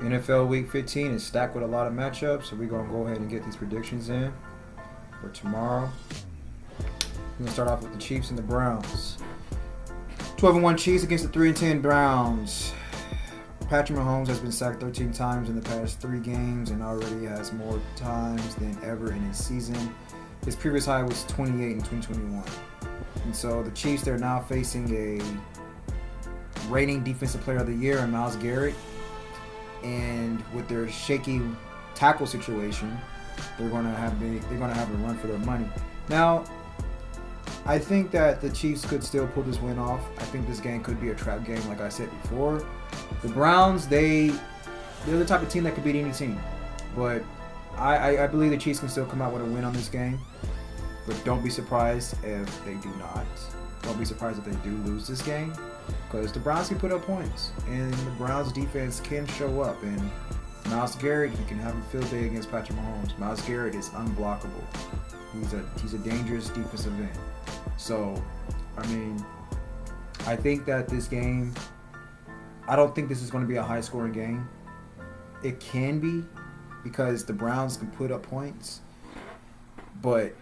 NFL Week 15 is stacked with a lot of matchups, so we're going to go ahead and get these predictions in for tomorrow. We're going to start off with the Chiefs and the Browns. 12-1 Chiefs against the 3-10 Browns. Patrick Mahomes has been sacked 13 times in the past 3 games and already has more times than ever in his season. His previous high was 28 in 2021. And so the Chiefs, they're now facing a reigning Defensive Player of the Year in Myles Garrett. And with their shaky tackle situation, they're going to have a run for their money. Now, I think that the Chiefs could still pull this win off. I think this game could be a trap game, like I said before. The Browns, they're the type of team that could beat any team. But I believe the Chiefs can still come out with a win on this game. But don't be surprised if they do not. Don't be surprised if they do lose this game. Because the Browns can put up points. And the Browns defense can show up. And Myles Garrett, he can have a field day against Patrick Mahomes. Myles Garrett is unblockable. He's a dangerous defensive end. So, I mean, I think that this game, I don't think this is going to be a high-scoring game. It can be because the Browns can put up points. But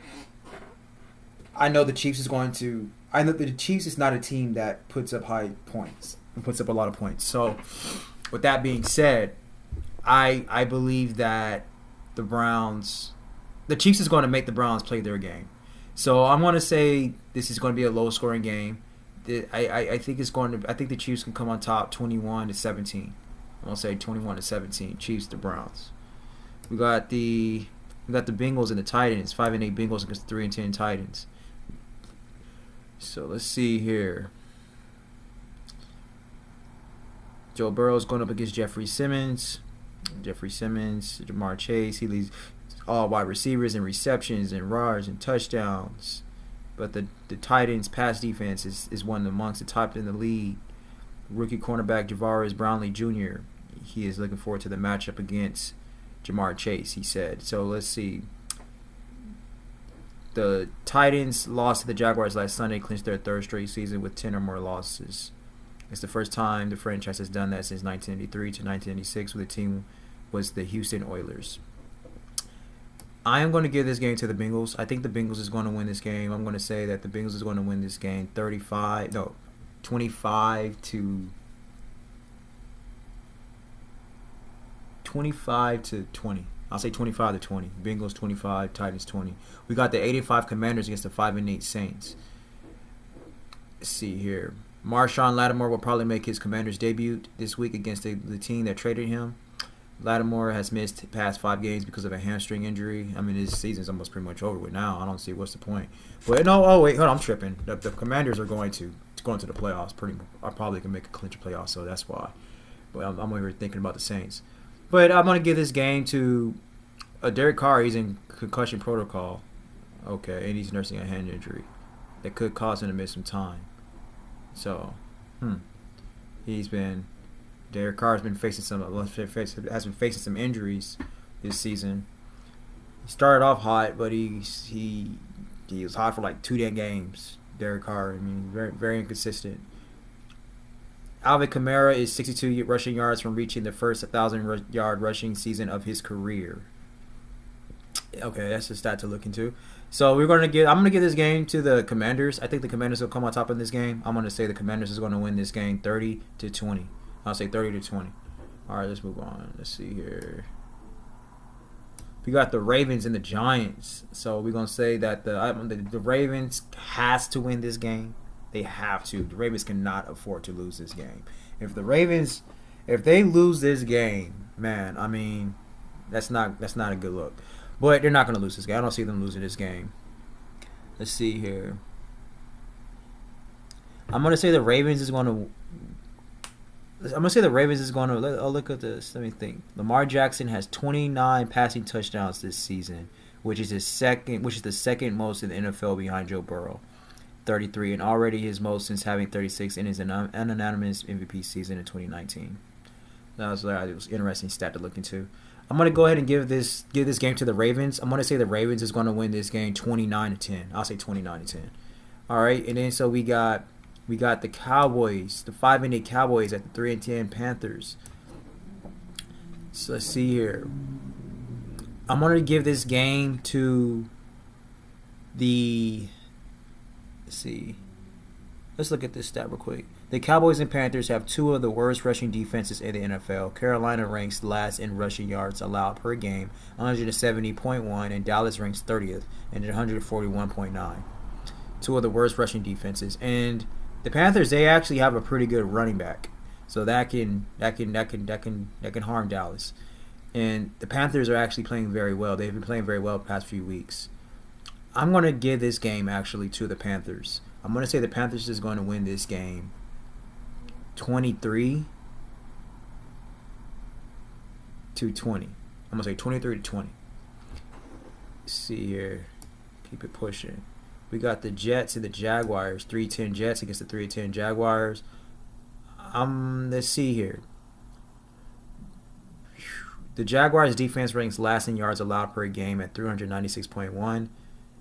I know the Chiefs is not a team that puts up high points and puts up a lot of points. So, with that being said, I believe that the Chiefs is going to make the Browns play their game. So I'm going to say this is going to be a low-scoring game. I think the Chiefs can come on top 21-17. I'm going to say 21-17. Chiefs to Browns. We got the Bengals and the Titans. 5-8 Bengals against the 3-10 Titans. So let's see here. Joe Burrow's going up against Jeffrey Simmons. Jamar Chase. He leads all wide receivers in receptions and yards and touchdowns. But the Titans' pass defense is one amongst the top in the league. Rookie cornerback Javaris Brownlee Jr., he is looking forward to the matchup against Jamar Chase, he said. So let's see. The Titans lost to the Jaguars last Sunday, clinched their 3rd straight season with 10 or more losses. It's the first time the franchise has done that since 1983 to 1986, when the team was the Houston Oilers. I am going to give this game to the Bengals. I think the Bengals is going to win this game. I'm going to say that the Bengals is going to win this game 25 to 20. I'll say 25 to 20. Bengals 25, Titans 20. We got the 85 Commanders against the 5-8 Saints. Let's see here. Marshawn Lattimore will probably make his Commanders debut this week against the team that traded him. Lattimore has missed the past 5 games because of a hamstring injury. I mean, his season's almost pretty much over with now. I don't see what's the point. But no, hold on, I'm tripping. The Commanders are going to the playoffs. I probably can make a clinch of playoffs, so that's why. But I'm over thinking about the Saints. But I'm going to give this game to Derek Carr. He's in concussion protocol. Okay, and he's nursing a hand injury that could cause him to miss some time. So, Derek Carr has been facing some injuries this season. He started off hot, but he was hot for like 2 damn games. Derek Carr, I mean, very very inconsistent. Alvin Kamara is 62 rushing yards from reaching the first 1,000-yard rushing season of his career. Okay, that's a stat to look into. So I'm going to give this game to the Commanders. I think the Commanders will come on top in this game. I'm going to say the Commanders is going to win this game 30-20. I'll say 30-20. All right, let's move on. Let's see here. We got the Ravens and the Giants. So we're going to say that the Ravens has to win this game. They have to. The Ravens cannot afford to lose this game. If they lose this game, man, I mean, that's not a good look. But they're not going to lose this game. I don't see them losing this game. Let's see here. I'm going to say the Ravens is going to. I'll look at this. Let me think. Lamar Jackson has 29 passing touchdowns this season, which is the second most in the NFL behind Joe Burrow, 33, and already his most since having 36 in his unanimous MVP season in 2019. That was an interesting stat to look into. I'm going to go ahead and give this game to the Ravens. I'm going to say the Ravens is going to win this game 29-10. I'll say 29-10. All right, and then so we got the Cowboys, the 5-8 Cowboys at the 3-10 Panthers. So let's see here. I'm going to give this game to the... Let's see. Let's look at this stat real quick. The Cowboys and Panthers have two of the worst rushing defenses in the NFL. Carolina ranks last in rushing yards allowed per game, 170.1, and Dallas ranks 30th and 141.9. Two of the worst rushing defenses. And the Panthers, they actually have a pretty good running back, so that can harm Dallas. And the Panthers are actually playing very well. They've been playing very well the past few weeks. I'm going to give this game actually to the Panthers. I'm going to say the Panthers is going to win this game 23-20. I'm going to say 23-20. Let's see here. Keep it pushing. We got the Jets and the Jaguars. 3-10 Jets against the 3-10 Jaguars. Let's see here. The Jaguars defense ranks last in yards allowed per game at 396.1.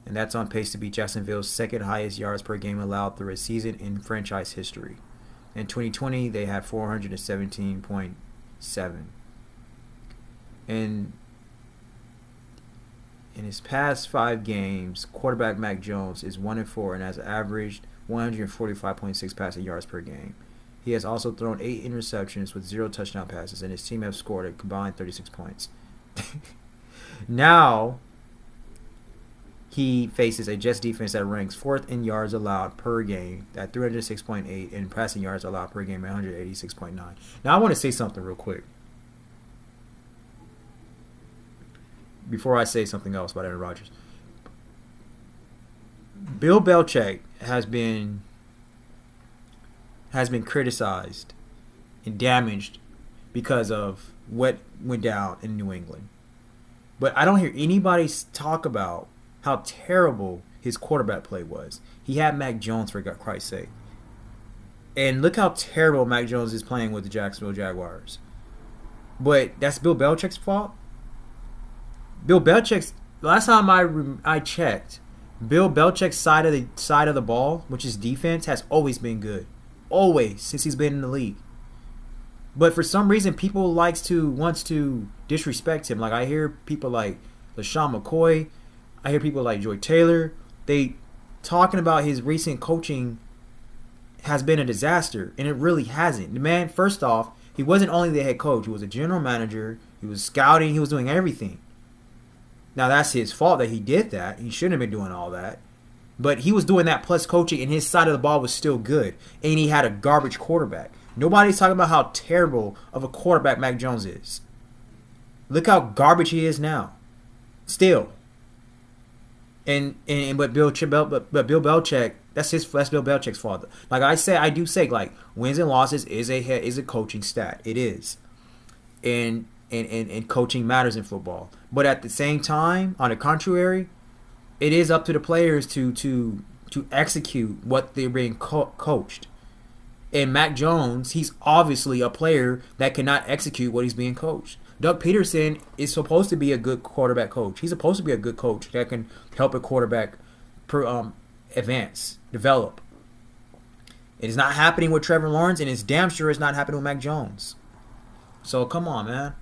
And that's on pace to be Jacksonville's second highest yards per game allowed through a season in franchise history. In 2020, they had 417.7. And in his past 5 games, quarterback Mac Jones is 1-4 and has averaged 145.6 passing yards per game. He has also thrown 8 interceptions with 0 touchdown passes, and his team have scored a combined 36 points. Now, he faces a Jets defense that ranks 4th in yards allowed per game at 306.8 and passing yards allowed per game at 186.9. Now, I want to say something real quick before I say something else about Aaron Rodgers. Bill Belichick has been criticized and damaged because of what went down in New England. But I don't hear anybody talk about how terrible his quarterback play was. He had Mac Jones, for Christ's sake. And look how terrible Mac Jones is playing with the Jacksonville Jaguars. But that's Bill Belichick's fault? Bill Belichick's... Last time I checked, Bill Belichick's side of the ball, which is defense, has always been good. Always, since he's been in the league. But for some reason, people wants to disrespect him. Like, I hear people like LaShawn McCoy, I hear people like Joy Taylor. They talking about his recent coaching has been a disaster, and it really hasn't. The man, first off, he wasn't only the head coach. He was a general manager. He was scouting. He was doing everything. Now, that's his fault that he did that. He shouldn't have been doing all that. But he was doing that plus coaching, and his side of the ball was still good. And he had a garbage quarterback. Nobody's talking about how terrible of a quarterback Mac Jones is. Look how garbage he is now. Still. But Bill Belichick, that's Bill Belichick's fault. Like I do say, like, wins and losses is a coaching stat. It is, and coaching matters in football. But at the same time, on the contrary, it is up to the players to execute what they're being coached. And Mac Jones, he's obviously a player that cannot execute what he's being coached. Doug Peterson is supposed to be a good quarterback coach. He's supposed to be a good coach that can help a quarterback advance, develop. It is not happening with Trevor Lawrence, and it's damn sure it's not happening with Mac Jones. So come on, man.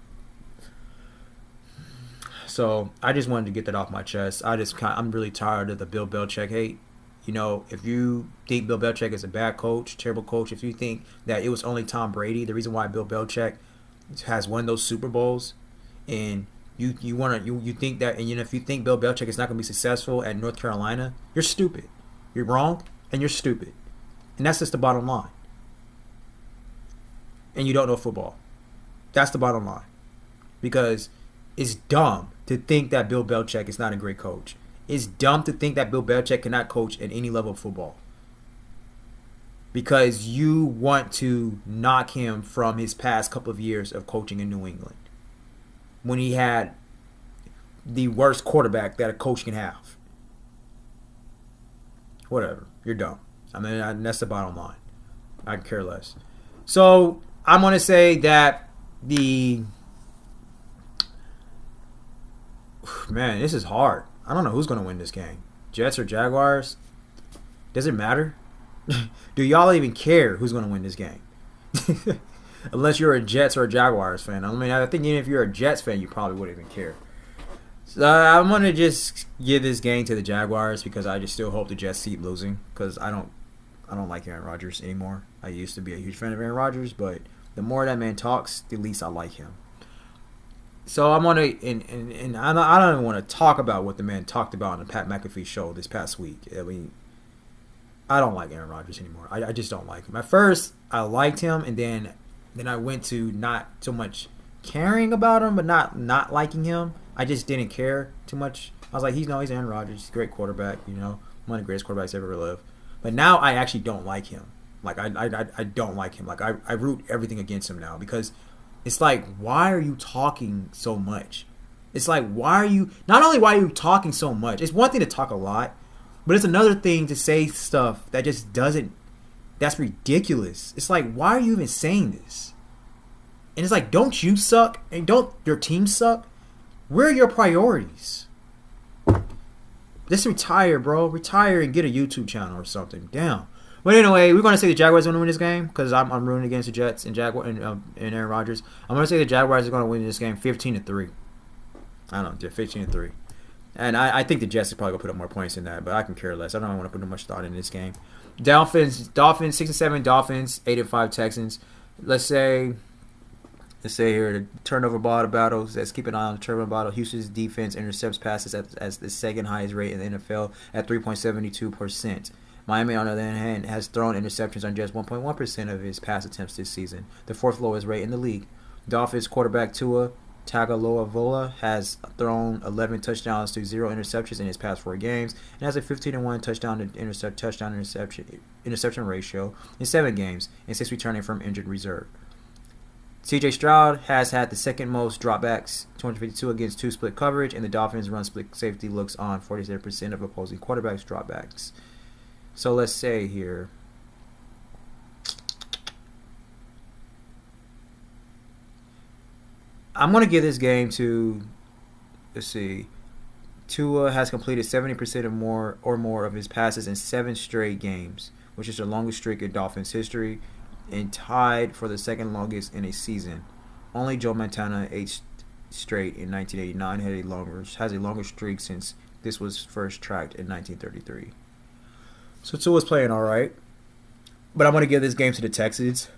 So I just wanted to get that off my chest. I'm really tired of the Bill Belichick hate. You know, if you think Bill Belichick is a bad coach, terrible coach, if you think that it was only Tom Brady, the reason why Bill Belichick has won those Super Bowls, and you think that, and if you think Bill Belichick is not going to be successful at North Carolina, you're stupid. You're wrong, and you're stupid, and that's just the bottom line. And you don't know football. That's the bottom line, because it's dumb to think that Bill Belichick is not a great coach. It's dumb to think that Bill Belichick cannot coach at any level of football, because you want to knock him from his past couple of years of coaching in New England when he had the worst quarterback that a coach can have. Whatever. You're dumb. I mean, that's the bottom line. I care less. So I'm going to say that man, this is hard. I don't know who's going to win this game. Jets or Jaguars? Does it matter? Do y'all even care who's going to win this game? Unless you're a Jets or a Jaguars fan. I mean, I think even if you're a Jets fan, you probably wouldn't even care. So I'm gonna just give this game to the Jaguars because I just still hope the Jets keep losing because I don't like Aaron Rodgers anymore. I used to be a huge fan of Aaron Rodgers, but the more that man talks, the least I like him. So I'm gonna and I don't even want to talk about what the man talked about on the Pat McAfee show this past week. I mean, I don't like Aaron Rodgers anymore. I just don't like him. At first, I liked him, and then I went to not so much caring about him, but not liking him. I just didn't care too much. I was like, he's Aaron Rodgers. He's a great quarterback. One of the greatest quarterbacks ever lived. But now I actually don't like him. Like I don't like him. Like I root everything against him now because it's like, why are you talking so much? It's like, why are you talking so much? It's one thing to talk a lot, but it's another thing to say stuff that just doesn't. That's ridiculous. It's like, why are you even saying this? And it's like, don't you suck? And don't your team suck? Where are your priorities? Just retire, bro. Retire and get a YouTube channel or something. Damn. But anyway, we're going to say the Jaguars are going to win this game because I'm rooting against the Jets and and Aaron Rodgers. I'm going to say the Jaguars are going to win this game 15-3. I don't know, 15-3. And I think the Jets are probably going to put up more points than that, but I can care less. I don't want to put too much thought in this game. Dolphins 6-7 Dolphins, 8-5 Texans. Let's say here the turnover ball battles. Let's keep an eye on the turnover battle. Houston's defense intercepts passes as the second highest rate in the NFL at 3.72%. Miami, on the other hand, has thrown interceptions on just 1.1% of his pass attempts this season, the fourth lowest rate in the league. Dolphins quarterback Tua Tagovailoa has thrown 11 touchdowns to 0 interceptions in his past 4 games and has a 15-1 touchdown-interception ratio in 7 games and 6 returning from injured reserve. C.J. Stroud has had the second most dropbacks, 252 against 2 split coverage, and the Dolphins run split safety looks on 47% of opposing quarterbacks' dropbacks. So let's say here, I'm going to give this game to, let's see, Tua has completed 70% or more of his passes in 7 straight games, which is the longest streak in Dolphins history, and tied for the second longest in a season. Only Joe Montana, 8 straight in 1989, has a longer streak since this was first tracked in 1933. So Tua's playing all right, but I'm going to give this game to the Texans.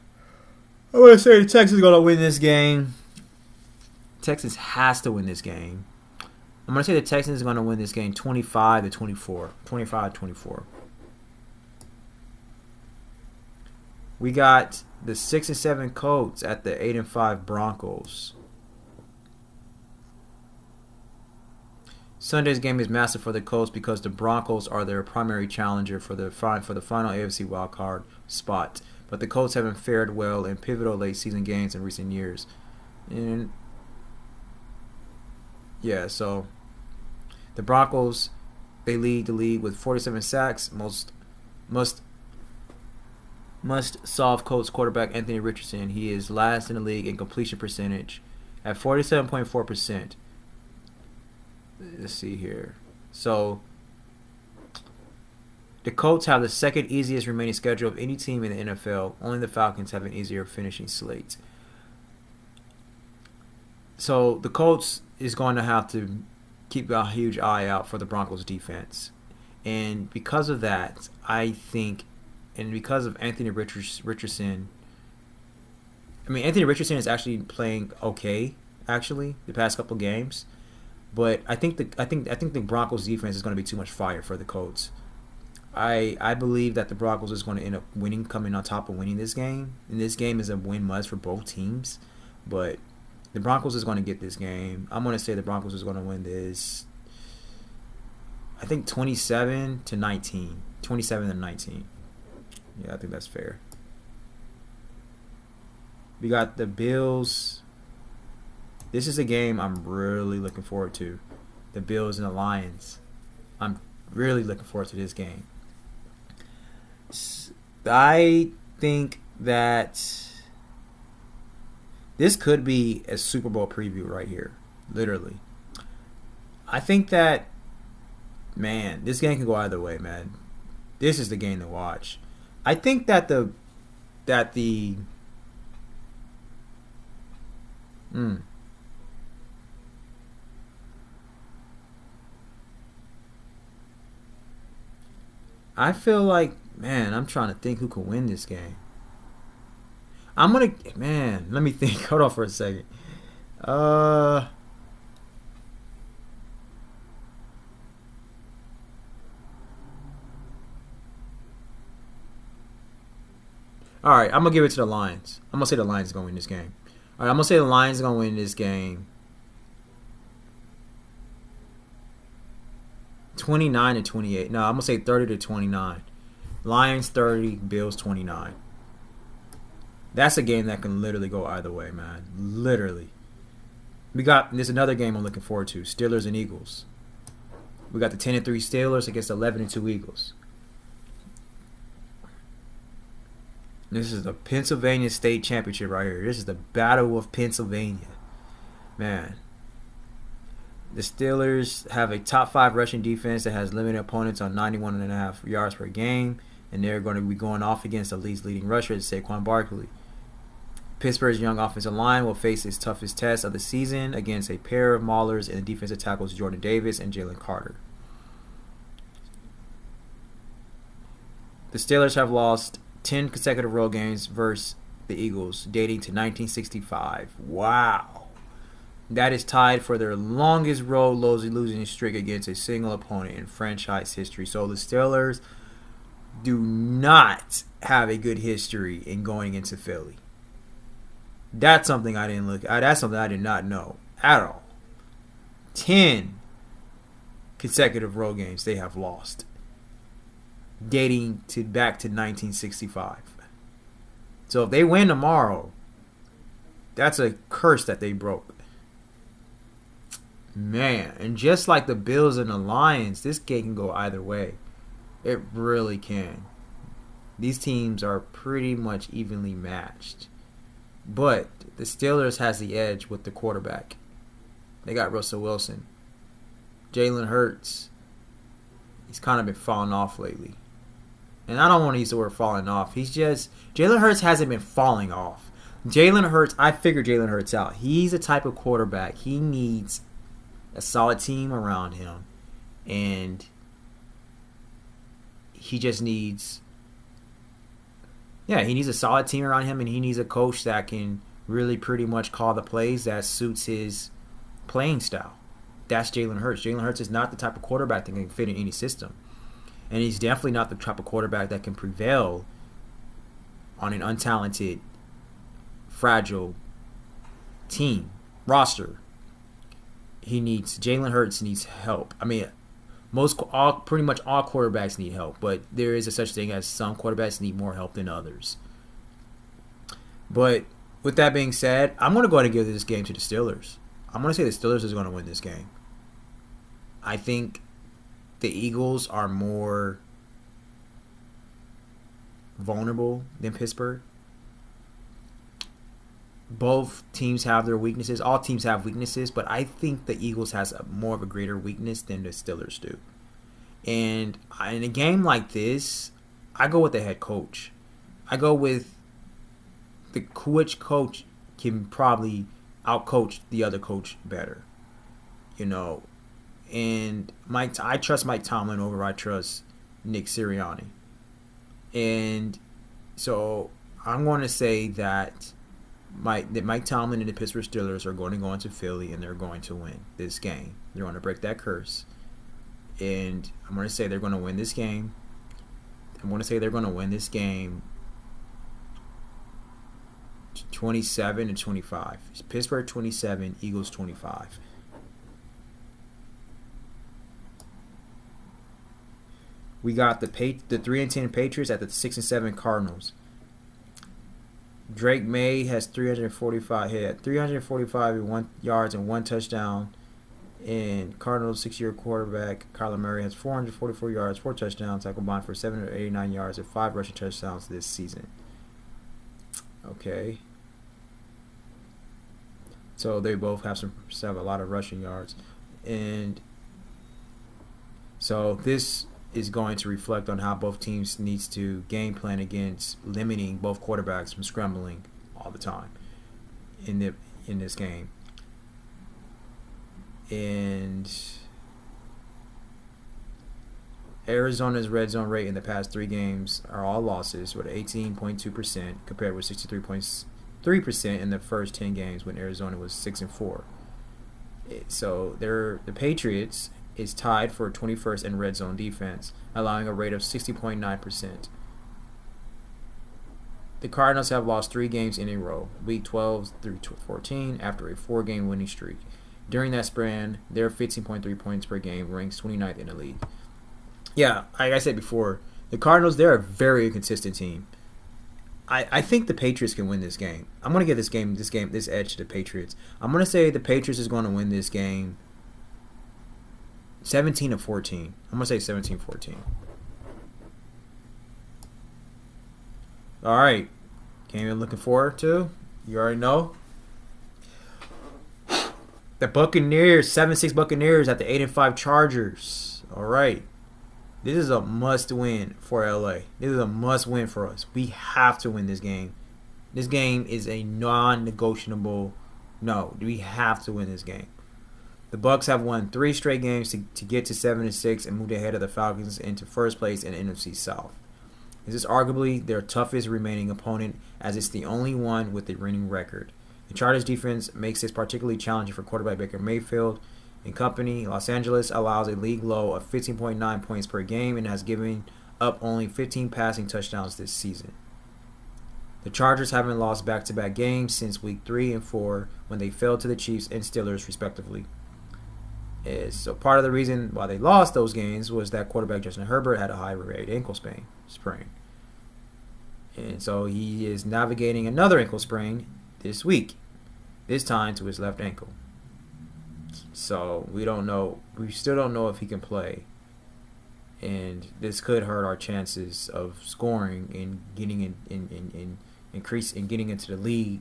I'm going to say the Texans are going to win this game. Texans has to win this game. I'm going to say the Texans are going to win this game 25-24. 25-24. We got the 6-7 Colts at the 8-5 Broncos. Sunday's game is massive for the Colts because the Broncos are their primary challenger for the final AFC wildcard spot. But the Colts haven't fared well in pivotal late season games in recent years. And yeah, so the Broncos, they lead the league with 47 sacks. Must solve Colts quarterback Anthony Richardson. He is last in the league in completion percentage at 47.4%. Let's see here. So the Colts have the second easiest remaining schedule of any team in the NFL. Only the Falcons have an easier finishing slate. So the Colts is going to have to keep a huge eye out for the Broncos defense. And because of that, I think, and because of Anthony Richardson, Anthony Richardson is actually playing okay, actually, the past couple games. But I think the Broncos defense is going to be too much fire for the Colts. I believe that the Broncos is going to end up winning, coming on top of winning this game. And this game is a win must for both teams. But the Broncos is going to get this game. I'm going to say the Broncos is going to win this, I think 27-19. 27-19. Yeah, I think that's fair. We got the Bills. This is a game I'm really looking forward to. The Bills and the Lions. I'm really looking forward to this game. I think that this could be a Super Bowl preview right here. Literally. I think that, man, this game can go either way, man. This is the game to watch. I think that the Mm. I feel like, man, I'm trying to think who could win this game. Man, let me think. Hold on for a second. Uh, all right, I'm gonna give it to the Lions. I'm gonna say the Lions are gonna win this game. All right, I'm gonna say the Lions are gonna win this game. 29-28. No, I'm gonna say 30-29. Lions 30, Bills 29. That's a game that can literally go either way, man. Literally. There's another game I'm looking forward to. Steelers and Eagles. We got the 10-3 Steelers against 11-2 Eagles. This is the Pennsylvania State Championship right here. This is the Battle of Pennsylvania. Man. The Steelers have a top 5 rushing defense that has limited opponents on 91.5 yards per game, and they're going to be going off against the league's leading rusher, Saquon Barkley. Pittsburgh's young offensive line will face its toughest test of the season against a pair of maulers in the defensive tackles Jordan Davis and Jalen Carter. The Steelers have lost 10 consecutive road games versus the Eagles, dating to 1965. Wow. That is tied for their longest road losing streak against a single opponent in franchise history. So the Steelers do not have a good history in going into Philly. That's something I didn't look at. That's something I did not know at all. 10 consecutive road games they have lost, dating back to 1965. So if they win tomorrow, that's a curse that they broke. Man, and just like the Bills and the Lions, this game can go either way. It really can. These teams are pretty much evenly matched. But the Steelers has the edge with the quarterback. They got Russell Wilson. Jalen Hurts, he's kind of been falling off lately. And I don't want to use the word falling off. Jalen Hurts hasn't been falling off. I figured Jalen Hurts out. He's a type of quarterback. He needs a solid team around him. And he just needs... he needs a solid team around him, and he needs a coach that can really pretty much call the plays that suits his playing style. That's Jalen Hurts. Jalen Hurts is not the type of quarterback that can fit in any system. And he's definitely not the type of quarterback that can prevail on an untalented, fragile team, roster. Jalen Hurts needs help. I mean, pretty much all quarterbacks need help, but there is a such thing as some quarterbacks need more help than others. But with that being said, I'm going to go ahead and give this game to the Steelers. I'm going to say the Steelers is going to win this game. I think the Eagles are more vulnerable than Pittsburgh. Both teams have their weaknesses. All teams have weaknesses, but I think the Eagles has more of a greater weakness than the Steelers do. And in a game like this, I go with the head coach. I go with which coach can probably outcoach the other coach better. And I trust Mike Tomlin over I trust Nick Sirianni. And so I'm going to say that Mike Tomlin and the Pittsburgh Steelers are going to go into Philly and they're going to win this game. They're going to break that curse. And I'm going to say they're going to win this game. I'm going to say they're going to win this game 27-25. It's Pittsburgh 27, Eagles 25. We got the 3-10 Patriots at the 6-7 Cardinals. Drake May has 345 yards and 1 touchdown. And Cardinals 6-year quarterback Kyler Murray has 444 yards, 4 touchdowns, that combined for 789 yards and 5 rushing touchdowns this season. Okay. So they both have a lot of rushing yards. And so this is going to reflect on how both teams needs to game plan against limiting both quarterbacks from scrambling all the time. in this game. And Arizona's red zone rate in the past 3 games are all losses with 18.2% compared with 63.3% in the first 10 games when Arizona was 6-4. So the Patriots is tied for 21st in red zone defense, allowing a rate of 60.9%. The Cardinals have lost 3 games in a row, week 12 through 14, after a 4-game winning streak. During that span, their 15.3 points per game ranks 29th in the league. Yeah, like I said before, the Cardinals, they're a very inconsistent team. I think the Patriots can win this game. I'm going to give this edge to the Patriots. I'm going to say the Patriots is going to win this game 17-14. I'm going to say 17-14. All right. Game you're looking forward to? You already know. The Buccaneers, 7-6 Buccaneers at the 8-5 Chargers. All right. This is a must-win for LA. This is a must-win for us. We have to win this game. This game is a non-negotiable. No, we have to win this game. The Bucs have won 3 straight games to get to 7-6 and moved ahead of the Falcons into first place in the NFC South. This is arguably their toughest remaining opponent, as it's the only one with a winning record. The Chargers' defense makes this particularly challenging for quarterback Baker Mayfield and company. Los Angeles allows a league low of 15.9 points per game and has given up only 15 passing touchdowns this season. The Chargers haven't lost back-to-back games since week 3 and 4 when they fell to the Chiefs and Steelers respectively. So part of the reason why they lost those games was that quarterback Justin Herbert had a high-rate ankle sprain. And so he is navigating another ankle sprain this week, this time to his left ankle. So we still don't know if he can play, and this could hurt our chances of scoring and getting getting into the league.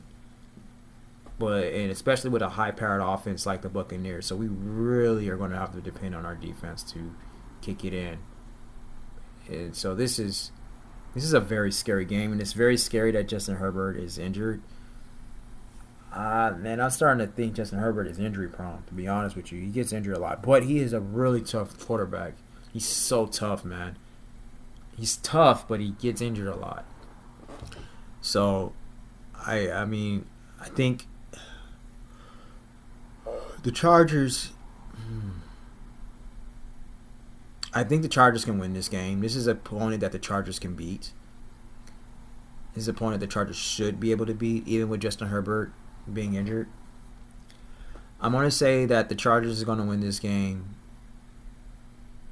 And especially with a high-powered offense like the Buccaneers, so we really are going to have to depend on our defense to kick it in. And so this is a very scary game, and it's very scary that Justin Herbert is injured. Man, I'm starting to think Justin Herbert is injury prone, to be honest with you. He gets injured a lot, but he is a really tough quarterback. He's so tough, man. He's tough, but he gets injured a lot. So, I think the Chargers. I think the Chargers can win this game. This is an opponent that the Chargers can beat. This is an opponent the Chargers should be able to beat, even with Justin Herbert being injured. I'm going to say that the Chargers is going to win this game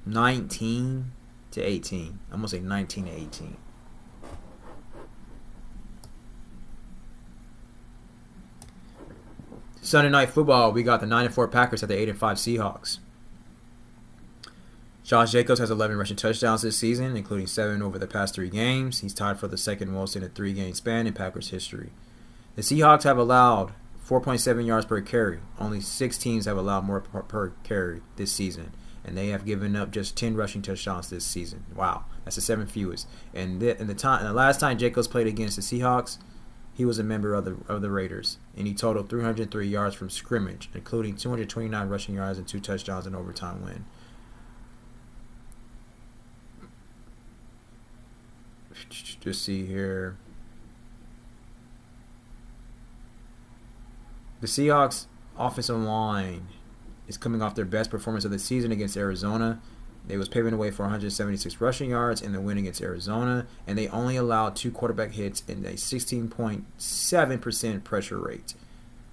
19-18. I'm going to say 19-18. Sunday Night Football, we got the 9-4 Packers at the 8-5 Seahawks. Josh Jacobs has 11 rushing touchdowns this season, including 7 over the past 3 games. He's tied for the second most in a 3-game span in Packers history. The Seahawks have allowed 4.7 yards per carry. Only 6 teams have allowed more per carry this season, and they have given up just 10 rushing touchdowns this season. Wow, that's the 7th fewest. And the last time Jacobs played against the Seahawks, he was a member of the Raiders, and he totaled 303 yards from scrimmage, including 229 rushing yards and 2 touchdowns in overtime win. Just see here. The Seahawks offensive line is coming off their best performance of the season against Arizona. They was paving the way for 176 rushing yards in the win against Arizona, and they only allowed 2 quarterback hits and a 16.7% pressure rate,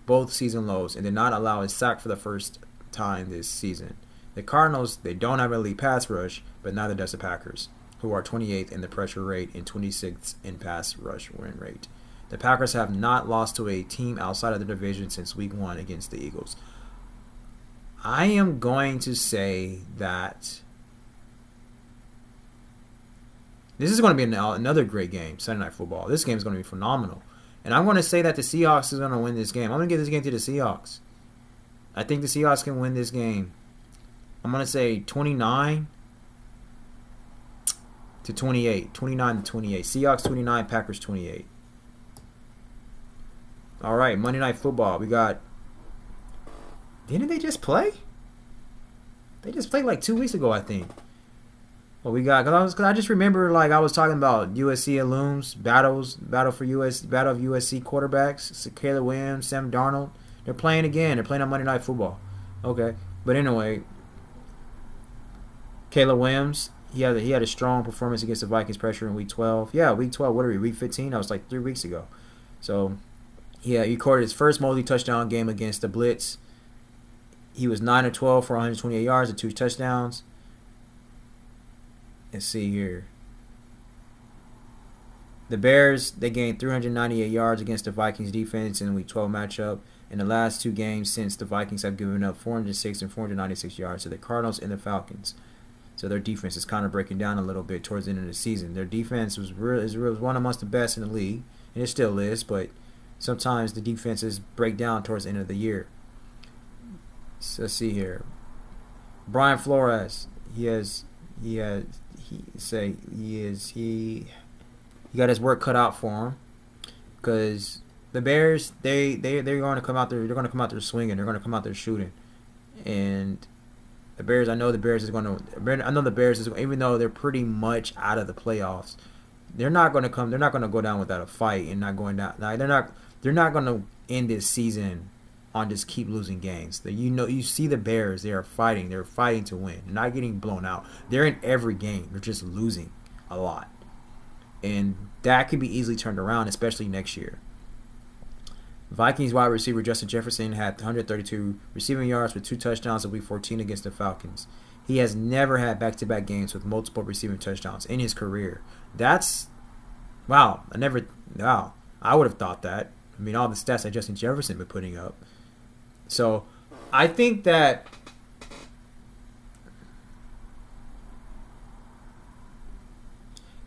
both season lows, and did not allow a sack for the first time this season. The Cardinals, they don't have an elite pass rush, but neither does the Packers, who are 28th in the pressure rate and 26th in pass rush win rate. The Packers have not lost to a team outside of the division since week 1 against the Eagles. I am going to say that this is going to be another great game, Sunday Night Football. This game is going to be phenomenal. And I'm going to say that the Seahawks is going to win this game. I'm going to give this game to the Seahawks. I think the Seahawks can win this game. I'm going to say 29-28. 29-28. Seahawks 29, Packers 28. All right, Monday Night Football. We got. Didn't they just play? They just played like 2 weeks ago, I think. Well, we got cause I just remember like I was talking about USC alums battle of USC quarterbacks. Caleb Williams, Sam Darnold. They're playing again. They're playing on Monday Night Football. Okay, but anyway, Caleb Williams. He had a strong performance against the Vikings pressure in Week 12. Yeah, Week 12. What are we? Week 15. That was like 3 weeks ago. So, yeah, he recorded his first multi-touchdown game against the Blitz. He was 9 of 12 for 128 yards and 2 touchdowns. Let's see here. The Bears, they gained 398 yards against the Vikings defense in the Week 12 matchup. In the last 2 games since, the Vikings have given up 406 and 496 yards to the Cardinals and the Falcons. So their defense is kind of breaking down a little bit towards the end of the season. Their defense was one amongst the best in the league, and it still is, but sometimes the defenses break down towards the end of the year. So let's see here. Brian Flores, he got his work cut out for him because the Bears they're going to come out there. They're going to come out there swinging. They're going to come out there shooting, and the Bears. I know the Bears is even though they're pretty much out of the playoffs. They're not going to come. They're not going to go down without a fight and not going down. They're not going to end this season on just keep losing games. You see the Bears. They are fighting. They're fighting to win. They're not getting blown out. They're in every game. They're just losing a lot, and that can be easily turned around, especially next year. Vikings wide receiver Justin Jefferson had 132 receiving yards with 2 touchdowns in Week 14 against the Falcons. He has never had back-to-back games with multiple receiving touchdowns in his career. That's wow. I would have thought that. I mean, all the stats that Justin Jefferson been putting up. So, I think that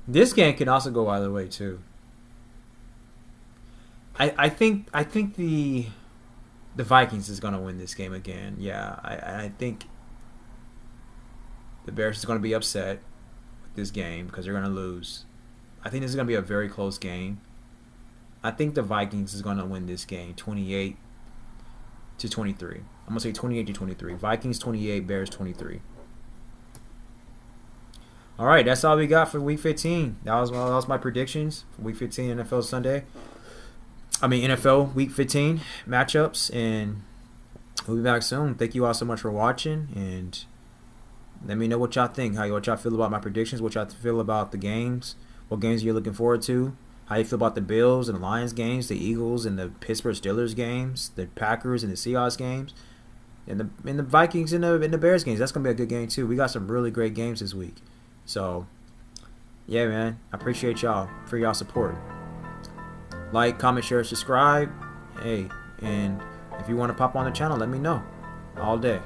this game can also go either way too. I think the Vikings is gonna win this game again. Yeah, I think the Bears is gonna be upset with this game because they're gonna lose. I think this is gonna be a very close game. I think the Vikings is gonna win this game 28-23. I'm gonna say 28-23. Vikings 28, Bears 23. All right, that's all we got for Week 15. That was my predictions for Week 15 NFL Week 15 matchups, and we'll be back soon. Thank you all so much for watching, and let me know what y'all think. What y'all feel about my predictions, what y'all feel about the games, what games you're looking forward to, how you feel about the Bills and the Lions games, the Eagles and the Pittsburgh Steelers games, the Packers and the Seahawks games, and the Vikings and the Bears games. That's going to be a good game too. We got some really great games this week. So, yeah, man, I appreciate y'all for y'all support. Like, comment, share, subscribe. Hey, and if you want to pop on the channel, let me know. All day.